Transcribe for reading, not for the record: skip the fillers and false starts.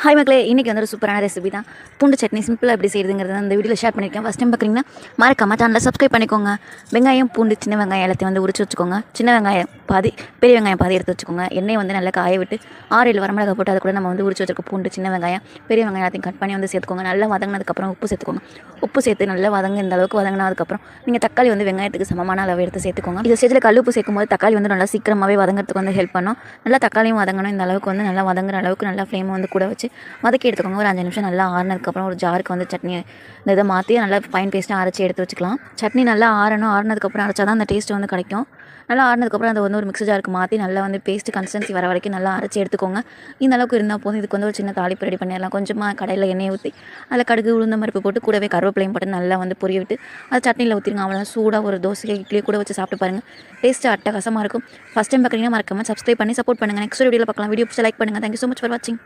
Hi மக்களே, இன்றைக்கி வந்து ஒரு சூப்பரான ரெசிபி தான். பூண்டு சட்னி சிம்பிளாக எப்படி செய்யுதுங்கிறத அந்த வீடியோவில் ஷேர் பண்ணியிருக்கேன். ஃபஸ்ட் டைம் பார்க்குறீங்கன்னா மறக்காம சேனலை சப்ஸ்கிரைப் பண்ணிக்கோங்க. வெங்காயம், பூண்டு, சின்ன வெங்காயம் எல்லாத்தையும் வந்து உரிச்சு வச்சுக்கோங்க. சின்ன வெங்காயம் பாதி, பெரிய வெங்காயம் பாதி எடுத்து வச்சுக்கோங்க. எண்ணெய் வந்து நல்லா காய விட்டு 6-7 வரமிளகாய் போட்டு அது கூட நம்ம வந்து உரிச்சு வச்சிருக்க பூண்டு, சின்ன வெங்காயம், பெரிய வெங்காயம் எல்லாத்தையும் கட் பண்ணி வந்து சேர்த்துக்கோங்க. நல்லா வதங்கினதுக்கப்புறம் உப்பு சேர்த்துக்கோங்க. உப்பு சேர்த்து நல்லா இந்த அளவுக்கு வதங்கினதுக்கப்புறம் நீங்கள் தக்காளி வந்து வெங்காயத்துக்கு சமமான அளவு எடுத்து சேர்த்துக்கோங்க. இது ஸ்டேஜில் கல் உப்பு சேர்க்கும்போது தக்காளி வந்து நல்லா சீக்கிரமாகவே வதங்கிறதுக்கு வந்து ஹெல்ப் பண்ணும். நல்லா தக்காளியும் வதங்கணும். இந்த அளவுக்கு வந்து நல்லா வதங்குற அளவுக்கு நல்லா ஃப்ளேமை வந்து கூட வச்சு வதக்கி எடுத்துக்கோங்க. ஒரு 5 நிமிஷம் நல்லா ஆறினதுக்கப்புறம் ஒரு ஜாருக்கு வந்து சட்னி இந்த இதை மாற்றி நல்லா ஃபைன் பேஸ்ட்டாக அரைச்சி எடுத்து வச்சுக்கலாம். சட்னி நல்லா ஆறினதுக்கப்புறம் அரைச்சா தான் அந்த டேஸ்ட் வந்து கிடைக்கும். நல்லா ஆறினதுக்கப்புறம் அதை வந்து ஒரு மிக்ஸி ஜாருக்கு மாற்றி நல்லா வந்து பேஸ்ட் கன்சிஸ்டன்சி வர வரைக்கும் நல்லா அரைச்சி எடுத்துக்கோங்க. இந்த அளவுக்கு இருந்தால் போதும். இதுக்கு வந்து ஒரு சின்ன தாளிப்பு ரெடி பண்ணிடலாம். கொஞ்சமாக கடையில் எண்ணெய் ஊற்றி அதில் கடுகு, உளுந்த பருப்பு போட்டு கூடவே கருவேப்பிலையும் போட்டு நல்லா வந்து பொரிய விட்டு அதை சட்னியில் ஊற்றிருங்க. அவ்வளோ சூடாக ஒரு தோசையை இட்லியை கூட வச்சு சாப்பிட்டு பாருங்கள். டேஸ்ட்டு அட்டகாசமாக இருக்கும். ஃபஸ்ட் டைம் பார்க்குறீங்கன்னா மறக்காம சப்ஸ்கிரைப் பண்ணி சப்போர்ட் பண்ணுங்கள். நெக்ஸ்ட் வீடியோவில் பார்க்கலாம். வீடியோ பிடிச்ச லைக் பண்ணுங்கள். தேங்க்யூ ஸோ மச் ஃபார் வாட்சிங்.